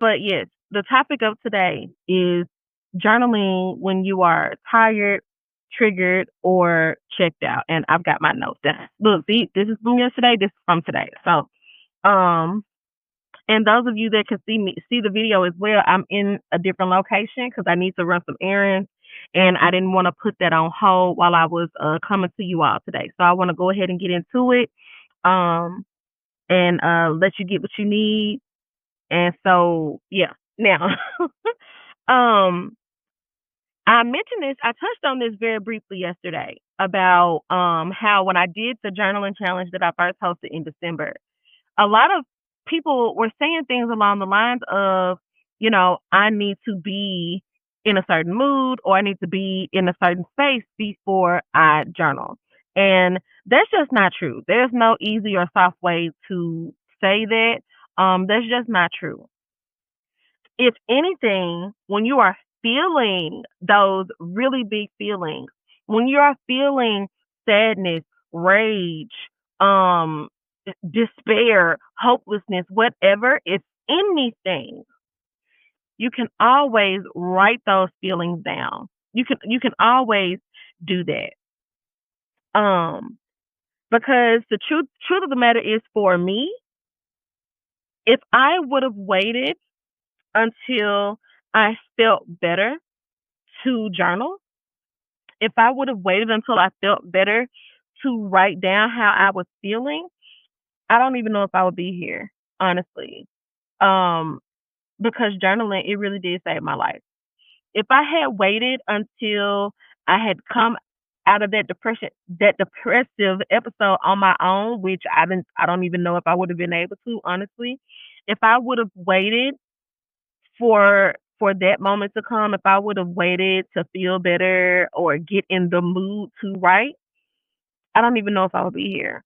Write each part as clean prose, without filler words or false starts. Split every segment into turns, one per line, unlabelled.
But yes, the topic of today is journaling when you are tired, triggered, or checked out. And I've got my notes down. Look, see, this is from yesterday. This is from today. So, um, and those of you that can see the video as well, I'm in a different location because I need to run some errands, and I didn't want to put that on hold while I was coming to you all today. So I want to go ahead and get into it, um, and let you get what you need. And so, yeah. Now, um, I mentioned this. I touched on this very briefly yesterday about how when I did the journaling challenge that I first hosted in December, a lot of people were saying things along the lines of, I need to be in a certain mood or I need to be in a certain space before I journal. And that's just not true. There's no easy or soft way to say that. That's just not true. If anything, when you are feeling those really big feelings, when you are feeling sadness, rage, um, despair, hopelessness, whatever, if anything, you can always write those feelings down. You can always do that. Um, because the truth of the matter is, for me, if I would have waited until I felt better to journal, if I would have waited until I felt better to write down how I was feeling, I don't even know if I would be here, honestly. Um, because journaling, it really did save my life. If I had waited until I had come out of that depressive episode on my own, which I don't even know if I would have been able to, honestly. If I would have waited for that moment to come, if I would have waited to feel better or get in the mood to write, I don't even know if I would be here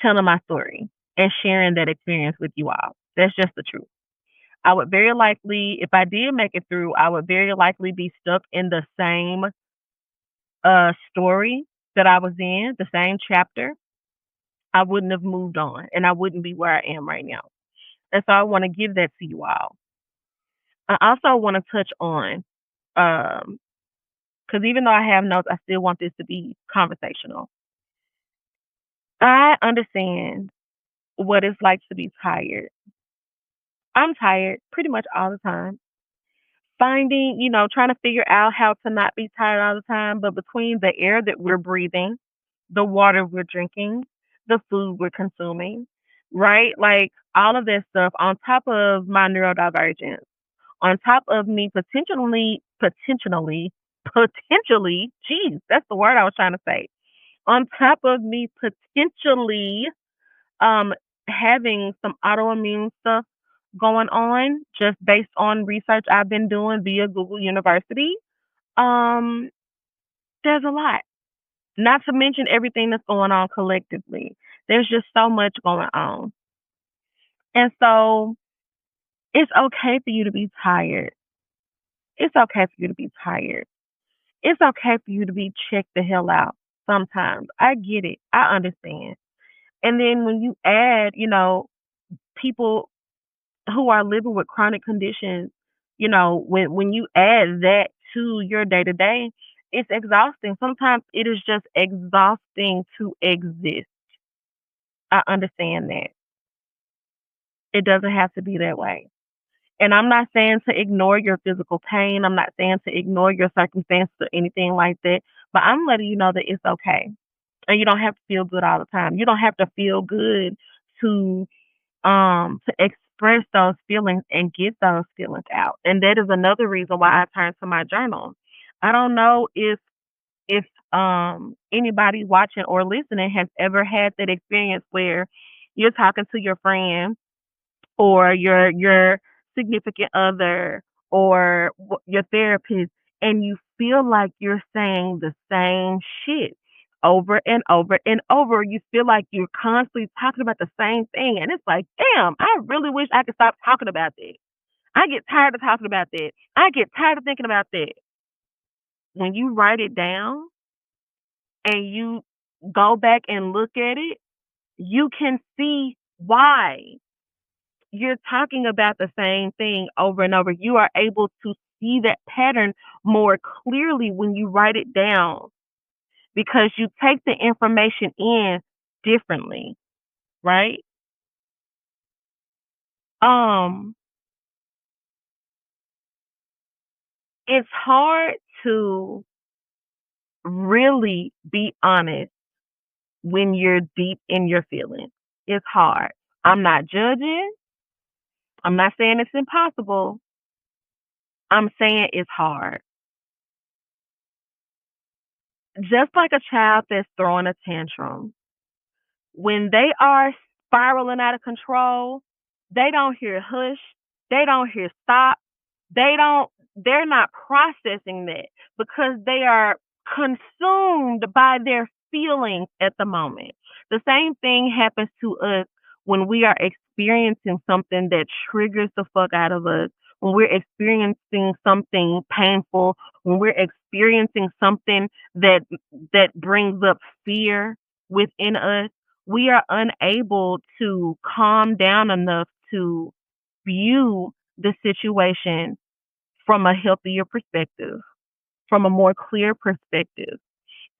telling my story and sharing that experience with you all. That's just the truth. I would very likely, if I did make it through, I would very likely be stuck in the same story that I was in, the same chapter. I wouldn't have moved on and I wouldn't be where I am right now. And so I want to give that to you all. I also want to touch on, um, because even though I have notes, I still want this to be conversational. I understand what it's like to be tired. I'm tired pretty much all the time. Finding, trying to figure out how to not be tired all the time, but between the air that we're breathing, the water we're drinking, the food we're consuming, right? Like all of that stuff on top of my neurodivergence, on top of me potentially, geez, that's the word I was trying to say. On top of me potentially um having some autoimmune stuff going on just based on research I've been doing via Google University. Um, there's a lot. Not to mention everything that's going on collectively. There's just so much going on. And so it's okay for you to be tired. It's okay for you to be tired. It's okay for you to be checked the hell out sometimes. I get it. I understand. And then when you add, people who are living with chronic conditions, when you add that to your day to day, it's exhausting. Sometimes it is just exhausting to exist. I understand that. It doesn't have to be that way. And I'm not saying to ignore your physical pain. I'm not saying to ignore your circumstances or anything like that. But I'm letting you know that it's okay. And you don't have to feel good all the time. You don't have to feel good to to express those feelings and get those feelings out. And that is another reason why I turn to my journal. I don't know if anybody watching or listening has ever had that experience where you're talking to your friend or your significant other or your therapist, and you feel like you're saying the same shit over and over and over. You feel like you're constantly talking about the same thing, and it's like, damn, I really wish I could stop talking about that. I get tired of talking about that. I get tired of thinking about that. When you write it down and you go back and look at it, you can see why. you're talking about the same thing over and over. You are able to see that pattern more clearly when you write it down because you take the information in differently, right? Um, it's hard to really be honest when you're deep in your feelings. It's hard. I'm not judging. I'm not saying it's impossible. I'm saying it's hard. Just like a child that's throwing a tantrum, when they are spiraling out of control, they don't hear hush, they don't hear stop, they're not processing that because they are consumed by their feelings at the moment. The same thing happens to us when we are experiencing something that triggers the fuck out of us, when we're experiencing something painful, when we're experiencing something that brings up fear within us, we are unable to calm down enough to view the situation from a healthier perspective, from a more clear perspective.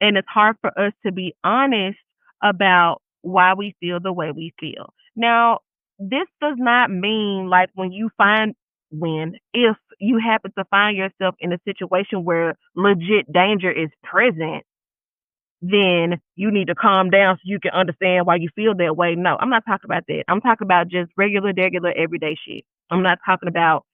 And it's hard for us to be honest about why we feel the way we feel. Now, this does not mean like if you happen to find yourself in a situation where legit danger is present, then you need to calm down so you can understand why you feel that way. No, I'm not talking about that. I'm talking about just regular, everyday shit. I'm not talking about,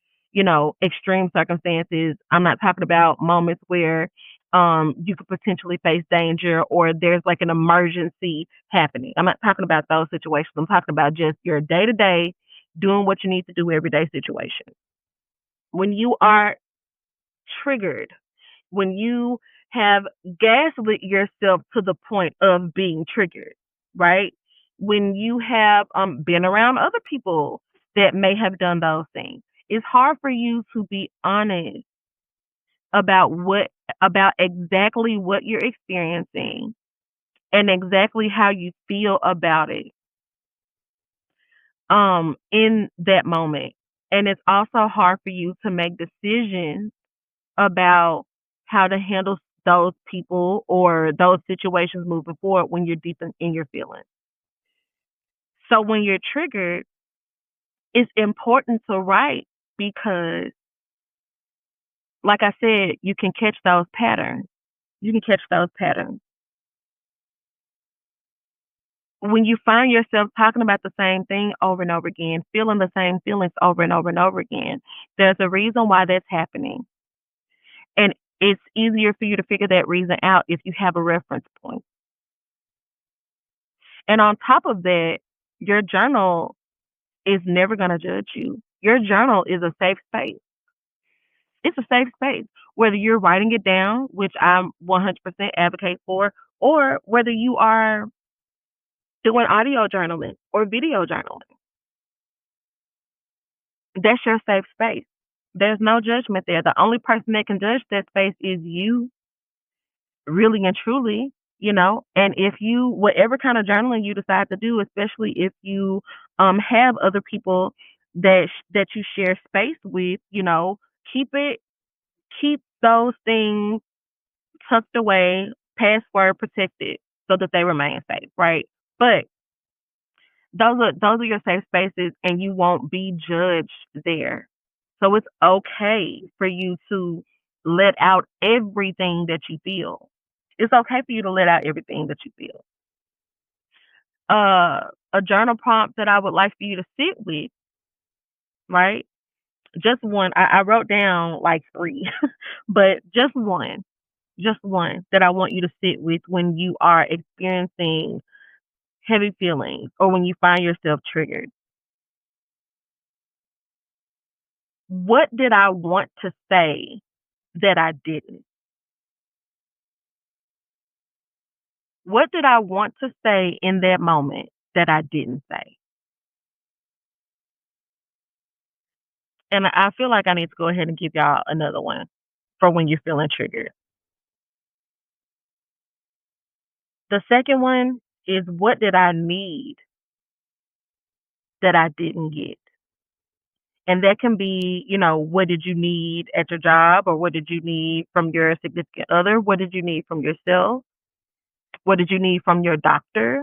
extreme circumstances. I'm not talking about moments where you could potentially face danger or there's like an emergency happening. I'm not talking about those situations. I'm talking about just your day to day doing what you need to do everyday situation. When you are triggered, when you have gaslit yourself to the point of being triggered, right? When you have been around other people that may have done those things, it's hard for you to be honest about exactly what you're experiencing and exactly how you feel about it in that moment. And it's also hard for you to make decisions about how to handle those people or those situations moving forward when you're deep in your feelings. So when you're triggered, it's important to write because, like I said, you can catch those patterns. You can catch those patterns. When you find yourself talking about the same thing over and over again, feeling the same feelings over and over and over again, there's a reason why that's happening. And it's easier for you to figure that reason out if you have a reference point. And on top of that, your journal is never going to judge you. Your journal is a safe space. It's a safe space. Whether you're writing it down, which I'm 100% advocate for, or whether you are doing audio journaling or video journaling, that's your safe space. There's no judgment there. The only person that can judge that space is you, really and truly, and if you, whatever kind of journaling you decide to do, especially if you have other people that you share space with, keep it keep those things tucked away, password protected, so that they remain safe, right? But those are your safe spaces, and you won't be judged there. So it's okay for you to let out everything that you feel. It's okay for you to let out everything that you feel. A journal prompt that I would like for you to sit with, right? Just one. I wrote down like three, but just one that I want you to sit with when you are experiencing heavy feelings or when you find yourself triggered. What did I want to say that I didn't? What did I want to say in that moment that I didn't say? And I feel like I need to go ahead and give y'all another one for when you're feeling triggered. The second one is, what did I need that I didn't get? And that can be, what did you need at your job, or what did you need from your significant other? What did you need from yourself? What did you need from your doctor?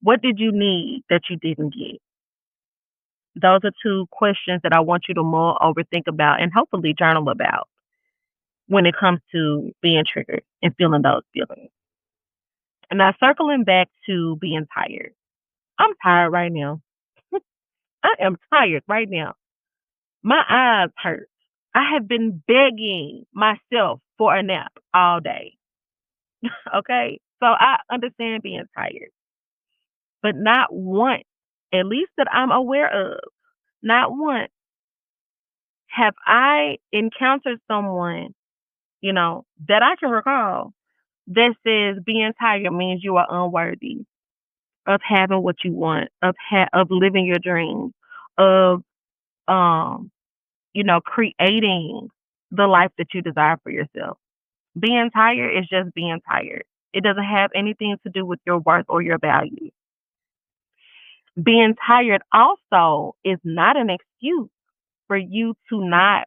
What did you need that you didn't get? Those are two questions that I want you to mull over, think about, and hopefully journal about when it comes to being triggered and feeling those feelings. And now circling back to being tired. I'm tired right now. I am tired right now. My eyes hurt. I have been begging myself for a nap all day. Okay. So I understand being tired, but not once, at least that I'm aware of, not once have I encountered someone, that I can recall that says being tired means you are unworthy of having what you want, of living your dreams, of um, creating the life that you desire for yourself. Being tired is just being tired. It doesn't have anything to do with your worth or your value. Being tired also is not an excuse for you to not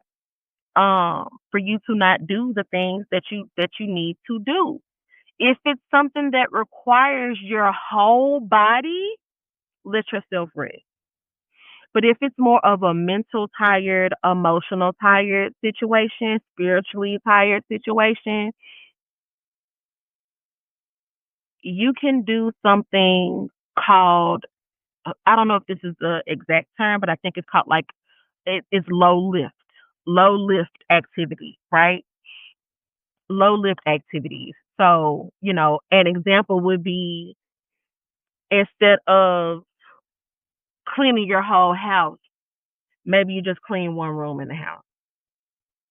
do the things that you need to do. If it's something that requires your whole body, let yourself rest. But if it's more of a mental tired, emotional tired situation, spiritually tired situation, you can do something called, I don't know if this is the exact term, but I think it's called, like, it's low lift activity, right? Low lift activities. So, an example would be, instead of cleaning your whole house, maybe you just clean one room in the house.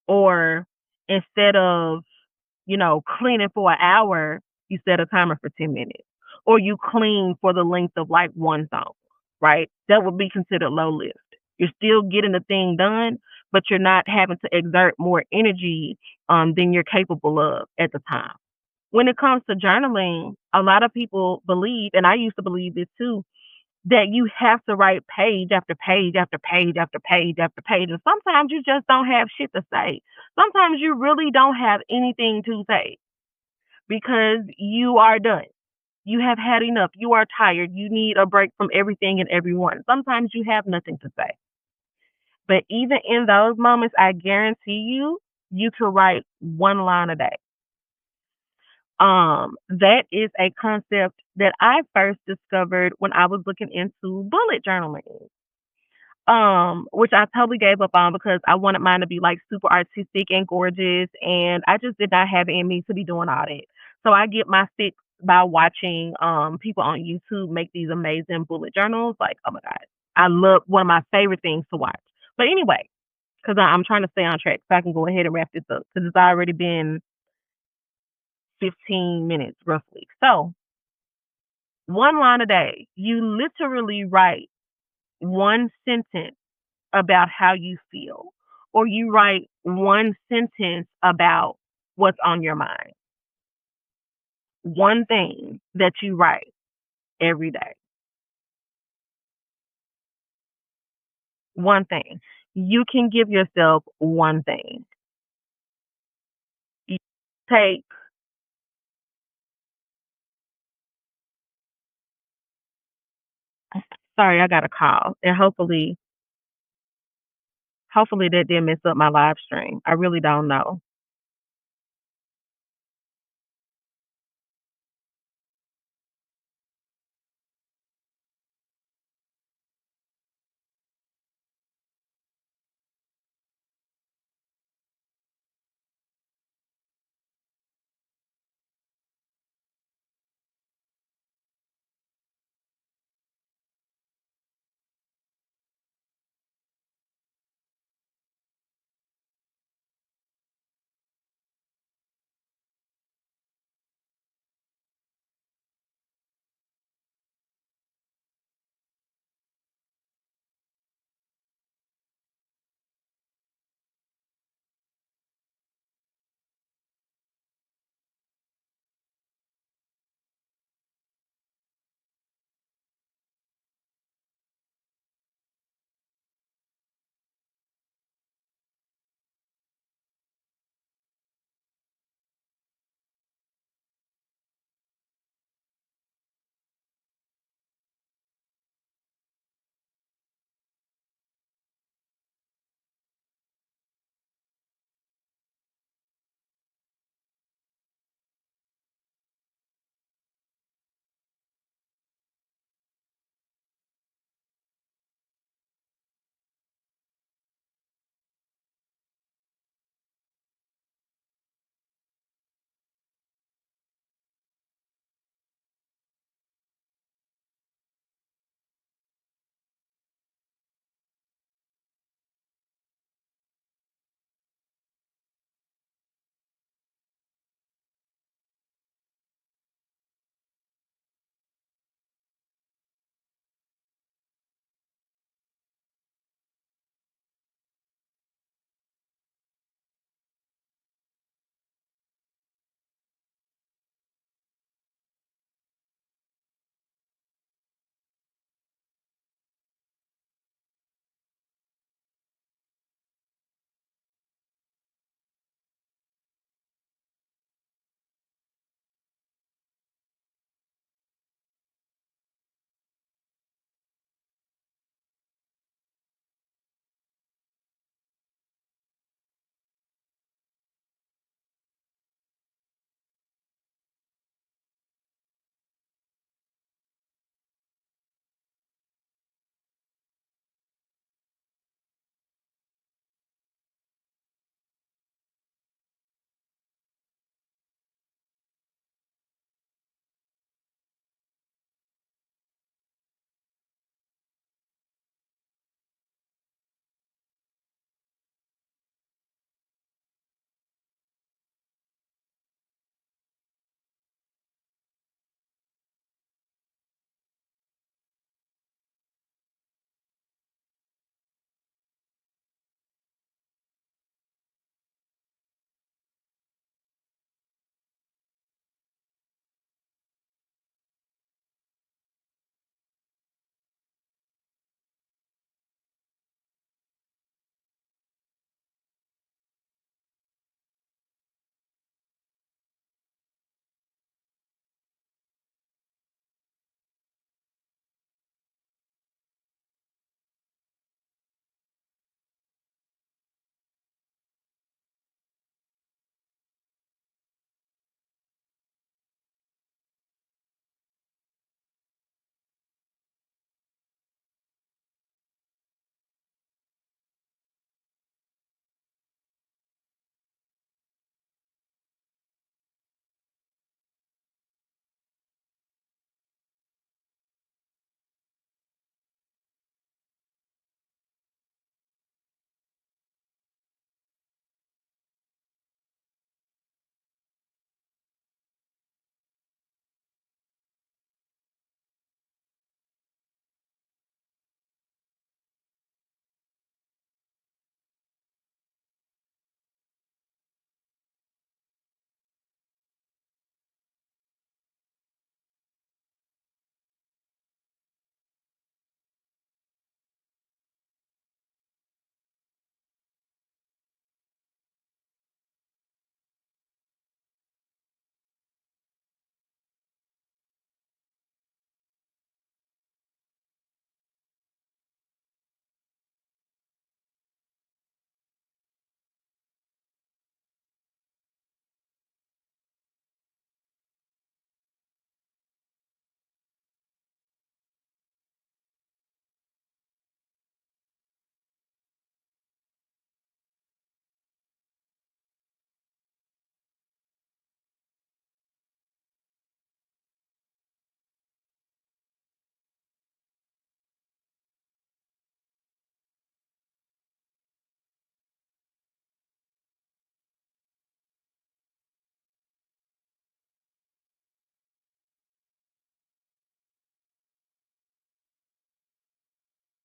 Or instead of, cleaning for an hour, you set a timer for 10 minutes. Or you clean for the length of like one song, right? That would be considered low lift. You're still getting the thing done, but you're not having to exert more energy than you're capable of at the time. When it comes to journaling, a lot of people believe, and I used to believe this too, that you have to write page after page after page after page after page. And sometimes you just don't have shit to say. Sometimes you really don't have anything to say because you are done. You have had enough. You are tired. You need a break from everything and everyone. Sometimes you have nothing to say. But even in those moments, I guarantee you can write one line a day. That is a concept that I first discovered when I was looking into bullet journaling. Which I totally gave up on because I wanted mine to be like super artistic and gorgeous, and I just did not have it in me to be doing all that. So I get my fix by watching people on YouTube make these amazing bullet journals. Like, oh my god, I love, one of my favorite things to watch. But anyway, because I'm trying to stay on track so I can go ahead and wrap this up because it's already been 15 minutes roughly. So one line a day, you literally write one sentence about how you feel, or you write one sentence about what's on your mind. One thing that you write every day. One thing. You can give yourself one thing. You take, sorry, I got a call, and hopefully that didn't mess up my live stream. I really don't know.